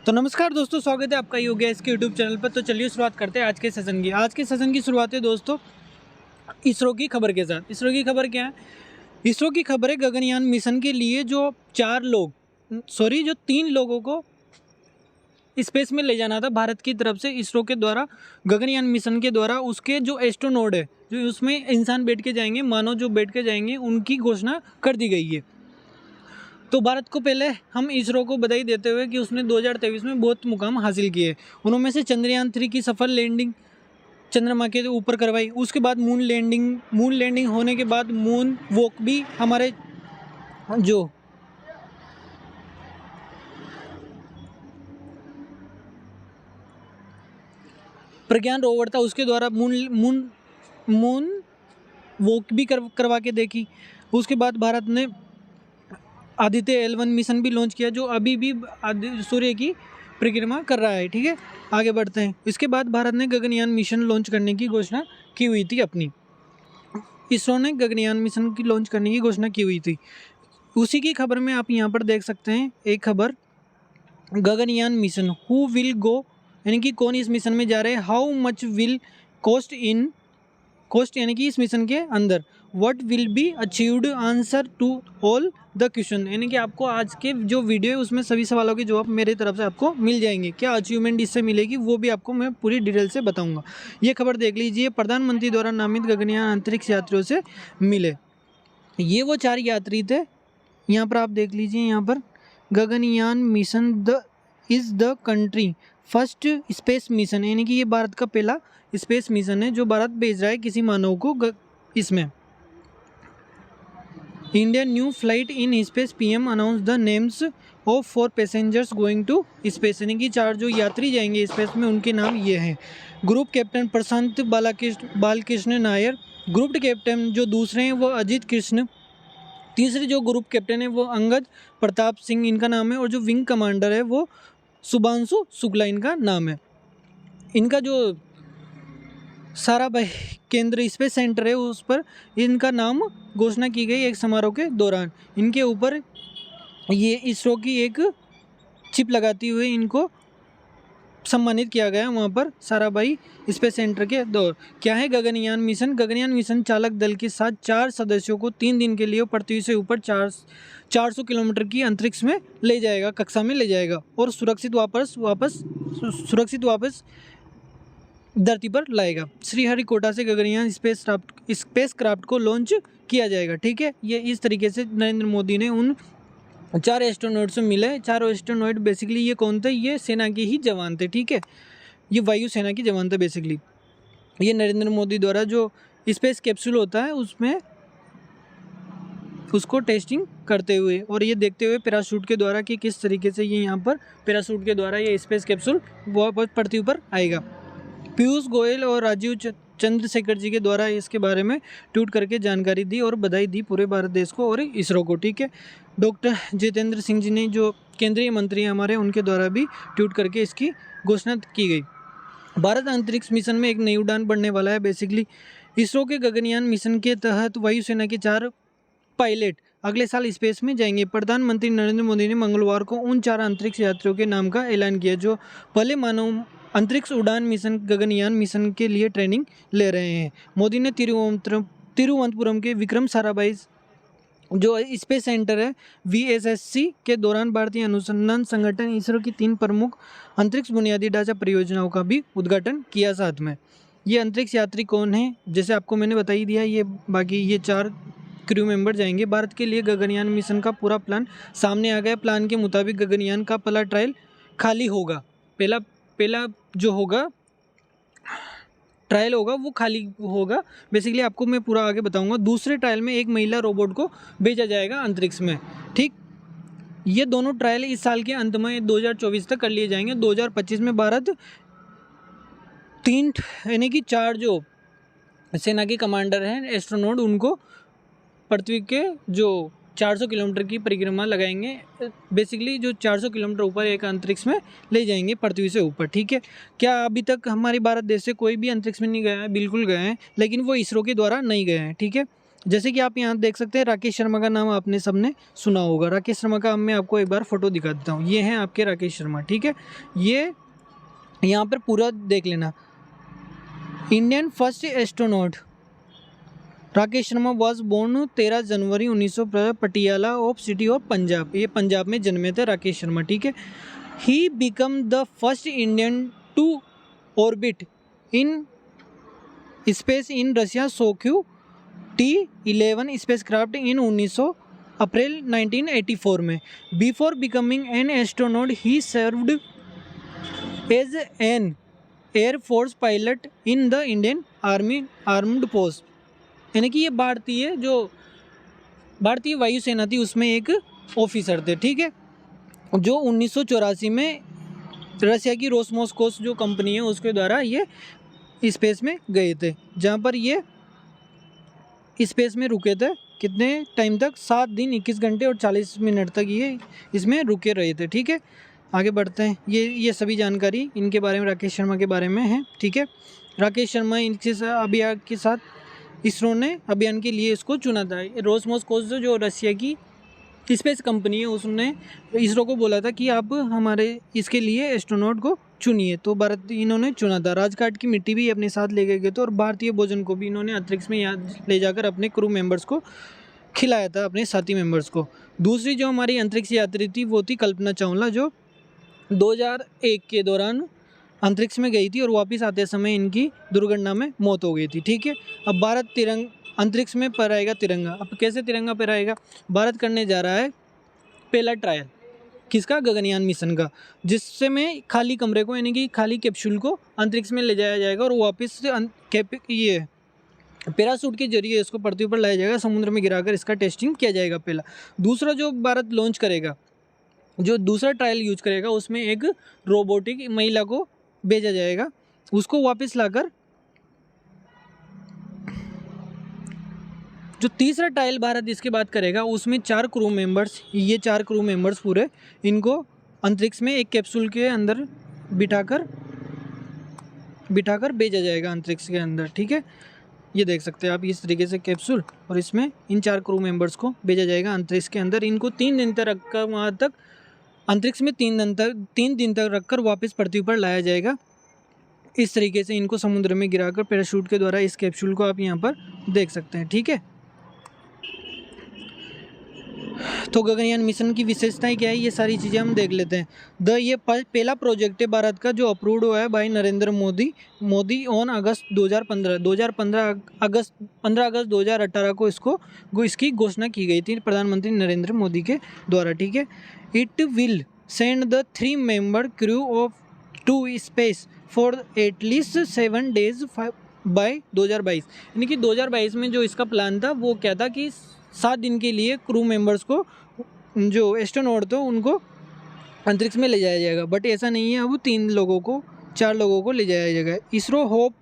तो नमस्कार दोस्तों, स्वागत है आपका योगा इसके यूट्यूब चैनल पर। तो चलिए शुरुआत करते हैं आज के सेशन की। आज के सेशन की शुरुआत है दोस्तों इसरो की खबर के साथ। इसरो की खबर क्या है? इसरो की खबर है गगनयान मिशन के लिए जो 3 लोगों को स्पेस में ले जाना था भारत की तरफ से इसरो के द्वारा, गगनयान मिशन के द्वारा। उसके जो एस्ट्रोनॉट है, जो उसमें इंसान बैठ के जाएंगे, मानव जो बैठ के जाएंगे, उनकी घोषणा कर दी गई है। तो भारत को पहले हम इसरो को बधाई देते हुए कि उसने 2023 में बहुत मुकाम हासिल किए। उनमें से चंद्रयान 3 की सफल लैंडिंग चंद्रमा के ऊपर करवाई। उसके बाद मून लैंडिंग होने के बाद मून वॉक भी हमारे जो प्रज्ञान रोवर था उसके द्वारा मून वॉक भी करवा के देखी। उसके बाद भारत ने आदित्य L1 मिशन भी लॉन्च किया, जो अभी भी सूर्य की परिक्रमा कर रहा है। ठीक है, आगे बढ़ते हैं। इसके बाद भारत ने गगनयान मिशन लॉन्च करने की घोषणा की हुई थी अपनी। इसरो ने गगनयान मिशन की लॉन्च करने की घोषणा की हुई थी। उसी की खबर में आप यहाँ पर देख सकते हैं एक खबर, Gaganyaan mission who will go, यानी कि कौन इस मिशन में जा रहे हैं। हाउ मच विल कॉस्ट यानी कि इस मिशन के अंदर। What will be achieved, answer to all the question, यानी कि आपको आज के जो वीडियो है उसमें सभी सवालों के जवाब मेरे तरफ से आपको मिल जाएंगे। क्या अचीवमेंट इससे मिलेगी वो भी आपको मैं पूरी डिटेल से बताऊंगा। ये खबर देख लीजिए, प्रधानमंत्री द्वारा नामित गगनयान अंतरिक्ष यात्रियों से मिले। ये वो 4 यात्री थे। यहाँ पर आप देख लीजिए, यहाँ पर Gaganyaan mission is the country first space mission, यानी कि ये भारत का पहला स्पेस मिशन है जो भारत भेज रहा है किसी मानव को इसमें। Indian new flight in space, PM announce the names of 4 passengers going to space, यानी कि 4 जो यात्री जाएंगे स्पेस में उनके नाम ये हैं। ग्रुप कैप्टन प्रशांत बालकृष्ण नायर, ग्रुप कैप्टन जो दूसरे हैं वो अजीत कृष्ण, तीसरे जो ग्रुप कैप्टन है वो अंगद प्रताप सिंह इनका नाम है, और जो विंग कमांडर है वो शुभांशु शुक्ला इनका नाम है। इनका जो साराभाई केंद्र स्पेस सेंटर है उस पर इनका नाम घोषणा की गई एक समारोह के दौरान। इनके ऊपर ये इसरो की एक चिप लगाती हुए इनको सम्मानित किया गया वहाँ पर साराभाई स्पेस सेंटर के दौर। क्या है गगनयान मिशन? गगनयान मिशन चालक दल के साथ 4 सदस्यों को 3 दिन के लिए पृथ्वी से ऊपर 400 किलोमीटर की अंतरिक्ष में ले जाएगा, कक्षा में ले जाएगा, और सुरक्षित वापस धरती पर लाएगा। श्रीहरिकोटा से गगनयान स्पेस क्राफ्ट को लॉन्च किया जाएगा। ठीक है, ये इस तरीके से नरेंद्र मोदी ने उन 4 एस्ट्रोनॉट से मिले। 4 एस्ट्रोनॉट बेसिकली ये कौन थे? ये सेना के ही जवान थे। ठीक है, ये वायु सेना के जवान थे बेसिकली। ये नरेंद्र मोदी द्वारा जो स्पेस कैप्सूल होता है उसमें उसको टेस्टिंग करते हुए और ये देखते हुए पैराशूट के द्वारा कि किस तरीके से ये यहाँ पर पैराशूट के द्वारा ये स्पेस कैप्सूल वापस पृथ्वी पर आएगा। पीयूष गोयल और राजीव चंद्रशेखर जी के द्वारा इसके बारे में ट्वीट करके जानकारी दी और बधाई दी पूरे भारत देश को और इसरो को। ठीक है, डॉक्टर जितेंद्र सिंह जी ने जो केंद्रीय मंत्री हमारे उनके द्वारा भी ट्वीट करके इसकी घोषणा की गई। भारत अंतरिक्ष मिशन में एक नई उड़ान बढ़ने वाला है। बेसिकली इसरो के गगनयान मिशन के तहत वायुसेना के 4 पायलट अगले साल स्पेस में जाएंगे। प्रधानमंत्री नरेंद्र मोदी ने मंगलवार को उन 4 अंतरिक्ष यात्रियों के नाम का ऐलान किया जो पहले मानव अंतरिक्ष उड़ान मिशन गगनयान मिशन के लिए ट्रेनिंग ले रहे हैं। मोदी ने तिरुवनंतपुरम के विक्रम साराभाई जो स्पेस सेंटर है VSSC के दौरान भारतीय अनुसंधान संगठन इसरो की 3 प्रमुख अंतरिक्ष बुनियादी ढांचा परियोजनाओं का भी उद्घाटन किया। साथ में ये अंतरिक्ष यात्री कौन है, जैसे आपको मैंने बता ही दिया। ये बाकी ये 4 क्रू मेंबर जाएंगे। भारत के लिए गगनयान मिशन का पूरा प्लान सामने आ गया। प्लान के मुताबिक गगनयान का पहला ट्रायल खाली होगा। पहला जो होगा ट्रायल होगा वो खाली होगा। बेसिकली आपको मैं पूरा आगे बताऊंगा। दूसरे ट्रायल में एक महिला रोबोट को भेजा जाएगा अंतरिक्ष में। ठीक, ये दोनों ट्रायल इस साल के अंत में 2024 तक कर लिए जाएंगे। 2025 में भारत 3 यानी कि 4 जो सेना के कमांडर हैं एस्ट्रोनॉट उनको पृथ्वी के जो 400 किलोमीटर की परिक्रमा लगाएंगे। बेसिकली जो 400 किलोमीटर ऊपर एक अंतरिक्ष में ले जाएंगे पृथ्वी से ऊपर। ठीक है, क्या अभी तक हमारे भारत देश से कोई भी अंतरिक्ष में नहीं गया है? बिल्कुल गए हैं, लेकिन वो इसरो के द्वारा नहीं गए हैं। ठीक है, जैसे कि आप यहाँ देख सकते हैं, राकेश शर्मा का नाम आपने सबने सुना होगा। राकेश शर्मा का मैं आपको एक बार फोटो दिखा देता हूँ। ये हैं आपके राकेश शर्मा, ठीक है। ये यहाँ पर पूरा देख लेना। Indian first astronaut Rakesh Sharma was born 13 January 1900 Patiala of city of Punjab. ये पंजाब में जन्मे थे राकेश शर्मा, ठीक है। He become the first Indian to orbit in space in Russia Soyuz T-11 spacecraft in 1900 April 1984 में। Before becoming an astronaut he served as an air force pilot in the Indian army armed post. यानी कि ये भारतीय वायुसेना थी, उसमें एक officer थे, ठीक है, जो 1984 में रशिया की रोसमोसकोस जो कंपनी है उसके द्वारा ये स्पेस में गए थे, जहाँ पर ये स्पेस में रुके थे। कितने टाइम तक? 7 दिन 21 घंटे और 40 मिनट तक ये इसमें रुके रहे थे, ठीक है। आगे बढ़ते हैं। ये सभी जानकारी इनके बारे में, राकेश शर्मा के बारे में है, ठीक है। राकेश शर्मा इनके अभियान के साथ इसरो ने अभियान के लिए इसको चुना था। रोसमोसकोस जो रशिया की स्पेस कंपनी है, उसने इसरो को बोला था कि आप हमारे इसके लिए एस्ट्रोनॉट को चुनिए, तो भारत इन्होंने चुना था। राजघाट की मिट्टी भी अपने साथ ले गए थे और भारतीय भोजन को भी इन्होंने अंतरिक्ष में यहाँ ले जाकर अपने क्रू मेंबर्स को खिलाया था, अपने साथी मेंबर्स को। दूसरी जो हमारी अंतरिक्ष यात्री थी वो थी कल्पना चावला, जो 2001 के दौरान अंतरिक्ष में गई थी और वापस आते समय इनकी दुर्घटना में मौत हो गई थी, ठीक है। अब भारत अंतरिक्ष में फहराएगा तिरंगा। अब कैसे तिरंगा फहराएगा? भारत करने जा रहा है पहला ट्रायल, किसका? गगनयान मिशन का, जिससे में खाली कमरे को, यानी कि खाली कैप्सूल को अंतरिक्ष में ले जाया जाएगा और वापस से ये पैराशूट के जरिए इसको पृथ्वी पर लाया जाएगा, समुद्र में गिराकर इसका टेस्टिंग किया जाएगा पहला। दूसरा जो भारत लॉन्च करेगा, जो दूसरा ट्रायल यूज करेगा, उसमें एक रोबोटिक महिला को भेजा जाएगा, उसको वापस लाकर जो तीसरा ट्रायल भारत इसके बाद करेगा, उसमें 4 क्रू मेंबर्स, ये 4 क्रू मेंबर्स पूरे, इनको अंतरिक्ष में एक कैप्सूल के अंदर बिठाकर भेजा जाएगा अंतरिक्ष के अंदर, ठीक है। ये देख सकते हैं आप इस तरीके से कैप्सूल, और इसमें इन 4 क्रू मेंबर्स को भेजा जाएगा अंतरिक्ष के अंदर। इनको 3 दिन तक रखकर वहाँ तक अंतरिक्ष में 3 दिन तक रखकर वापस पृथ्वी पर लाया जाएगा। इस तरीके से इनको समुद्र में गिराकर पैराशूट के द्वारा इस कैप्सूल को आप यहाँ पर देख सकते हैं, ठीक है। तो गगनयान मिशन की विशेषताएं क्या है, ये सारी चीज़ें हम देख लेते हैं। ये पहला प्रोजेक्ट है भारत का जो अप्रूव्ड हुआ है by Narendra Modi on August 2015 August 2018 को इसकी घोषणा की गई थी प्रधानमंत्री नरेंद्र मोदी के द्वारा, ठीक है। It will send the 3 member crew of to space for at least 7 days by 2022। यानी कि 2022 में जो इसका प्लान था वो क्या था कि 7 दिन के लिए क्रू मेंबर्स को, जो एस्ट्रोनॉट थे, उनको अंतरिक्ष में ले जाया जाएगा। बट ऐसा नहीं है, अब 4 लोगों को ले जाया जाएगा। ISRO hope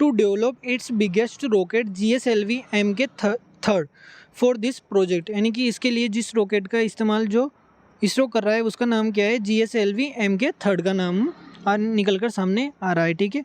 to develop its biggest rocket GSLV MK3 for this project. यानी कि इसके लिए जिस रॉकेट का इस्तेमाल जो इसरो कर रहा है उसका नाम क्या है? GSLV MK3 का नाम निकल कर सामने आ रहा है, ठीक है।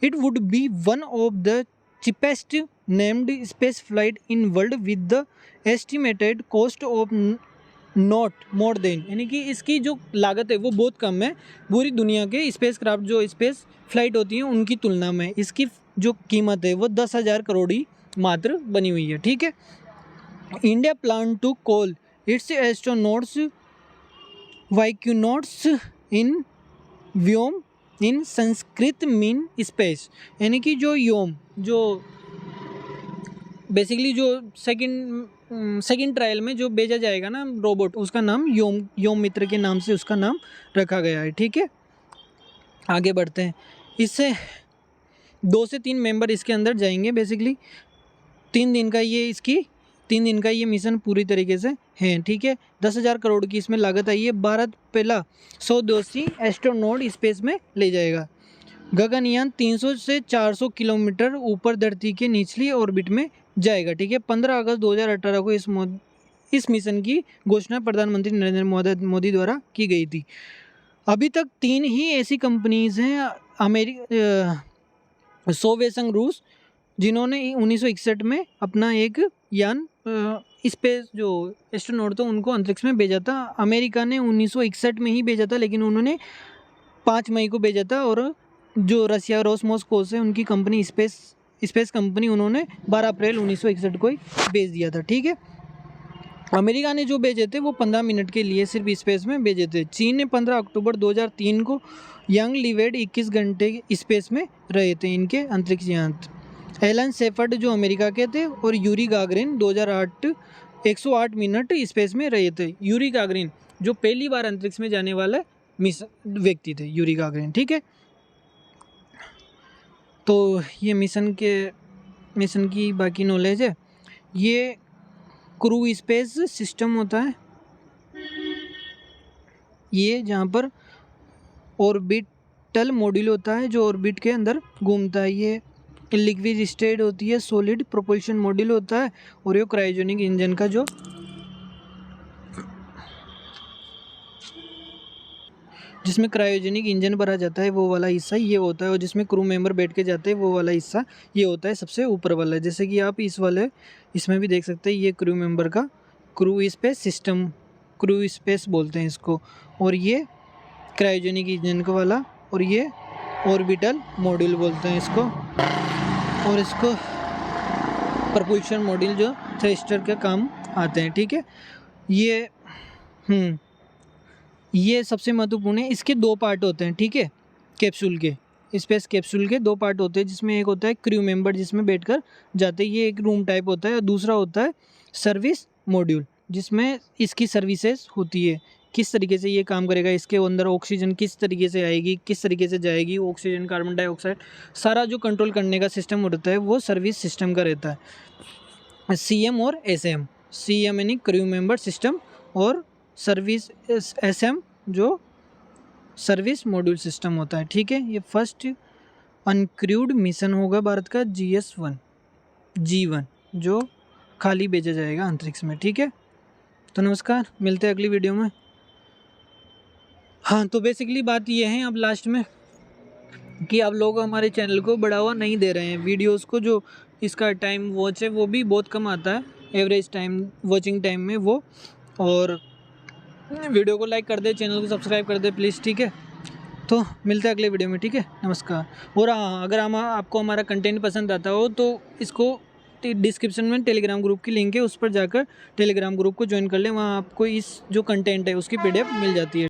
It would be one of the cheapest named space flight in world with the estimated cost of not more than, यानी कि इसकी जो लागत है वो बहुत कम है पूरी दुनिया के स्पेस क्राफ्ट जो स्पेस फ्लाइट होती हैं उनकी तुलना में। इसकी जो कीमत है वो 10,000 करोड़ ही मात्र बनी हुई है, ठीक है। India plan to call its astronauts वाइक्यूनॉट्स इन व्योम इन संस्कृत मीन स्पेस। यानी कि जो योम, जो बेसिकली जो सेकंड ट्रायल में जो भेजा जाएगा ना रोबोट, उसका नाम योम मित्र के नाम से उसका नाम रखा गया है, ठीक है। आगे बढ़ते हैं। इससे 2 से 3 मेंबर इसके अंदर जाएंगे। बेसिकली 3 दिन का ये मिशन पूरी तरीके से है, ठीक है। 10,000 करोड़ की इसमें लागत आई है। भारत पहला 100 एस्ट्रोनॉट स्पेस में ले जाएगा। गगनयान 300 से 400 किलोमीटर ऊपर धरती के निचली ऑर्बिट में जाएगा, ठीक है। 15 अगस्त 2018 को इस मिशन की घोषणा प्रधानमंत्री नरेंद्र मोदी द्वारा की गई थी। अभी तक 3 ही ऐसी कंपनीज हैं, सोवियत संघ रूस, जिन्होंने 1961 में अपना एक यान स्पेस जो एस्ट्रोनॉट था उनको अंतरिक्ष में भेजा था। अमेरिका ने 1961 में ही भेजा था, लेकिन उन्होंने 5 मई को भेजा था। और जो रसिया रोसमोसकोस है उनकी कंपनी स्पेस कंपनी, उन्होंने 12 अप्रैल 1961 को ही भेज दिया था। ठीक है, अमेरिका ने जो भेजे थे वो 15 मिनट के लिए सिर्फ स्पेस में भेजे थे। चीन ने 15 अक्टूबर 2003 को यंग लीवेड 21 घंटे स्पेस में रहे थे इनके अंतरिक्ष यान। एलन शेफर्ड जो अमेरिका के थे, और यूरी गागरिन 2008 108 मिनट स्पेस में रहे थे। यूरी गागरिन जो पहली बार अंतरिक्ष में जाने वाला व्यक्ति थे, यूरी गागरिन। ठीक है, तो ये मिशन की बाकी नॉलेज है। ये क्रू स्पेस सिस्टम होता है, ये जहाँ पर ऑर्बिटल मॉड्यूल होता है जो ऑर्बिट के अंदर घूमता है। ये लिक्विड स्टेट होती है, सॉलिड प्रोपल्शन मॉड्यूल होता है, और ये क्रायोजेनिक इंजन का जो जिसमें क्रायोजेनिक इंजन भरा जाता है वो वाला हिस्सा ये होता है, और जिसमें क्रू मेंबर बैठ के जाते हैं वो वाला हिस्सा ये होता है सबसे ऊपर वाला। जैसे कि आप इसमें भी देख सकते हैं, ये क्रू मेंबर का crew space system, crew space बोलते हैं इसको। और ये क्रायोजेनिक इंजन का वाला, और ये ऑर्बिटल मॉड्यूल बोलते हैं इसको, और इसको प्रपल्शन मॉड्यूल जो थ्रस्टर के काम आते हैं। ठीक है, ये सबसे महत्वपूर्ण है। इसके 2 पार्ट होते हैं। ठीक है, कैप्सूल के, स्पेस कैप्सूल के 2 पार्ट होते हैं, जिसमें एक होता है क्रू मेंबर जिसमें बैठकर जाते हैं, ये एक रूम टाइप होता है, और दूसरा होता है सर्विस मॉड्यूल जिसमें इसकी सर्विसेज होती है, किस तरीके से ये काम करेगा, इसके अंदर ऑक्सीजन किस तरीके से आएगी, किस तरीके से जाएगी, ऑक्सीजन कार्बन डाइऑक्साइड सारा जो कंट्रोल करने का सिस्टम होता है वो सर्विस सिस्टम का रहता है। CM और SM, CM यानी क्रू मेंबर सिस्टम, और सर्विस SM जो सर्विस मॉड्यूल सिस्टम होता है। ठीक है, ये फर्स्ट अनक्रूड मिशन होगा भारत का G1 जो खाली भेजा जाएगा अंतरिक्ष में। ठीक है, तो नमस्कार, मिलते हैं अगली वीडियो में। हाँ, तो बेसिकली बात ये है अब लास्ट में कि आप लोग हमारे चैनल को बढ़ावा नहीं दे रहे हैं। वीडियोस को जो इसका टाइम वॉच है वो भी बहुत कम आता है, एवरेज टाइम वॉचिंग टाइम में वो। और वीडियो को लाइक कर दे, चैनल को सब्सक्राइब कर दे प्लीज़। ठीक है, तो मिलते हैं अगले वीडियो में। ठीक है, नमस्कार। और हाँ, अगर आपको हमारा कंटेंट पसंद आता हो तो इसको डिस्क्रिप्शन में टेलीग्राम ग्रुप की लिंक है, उस पर जाकर टेलीग्राम ग्रुप को ज्वाइन कर लें। वहाँ आपको इस जो कंटेंट है उसकी PDF मिल जाती है।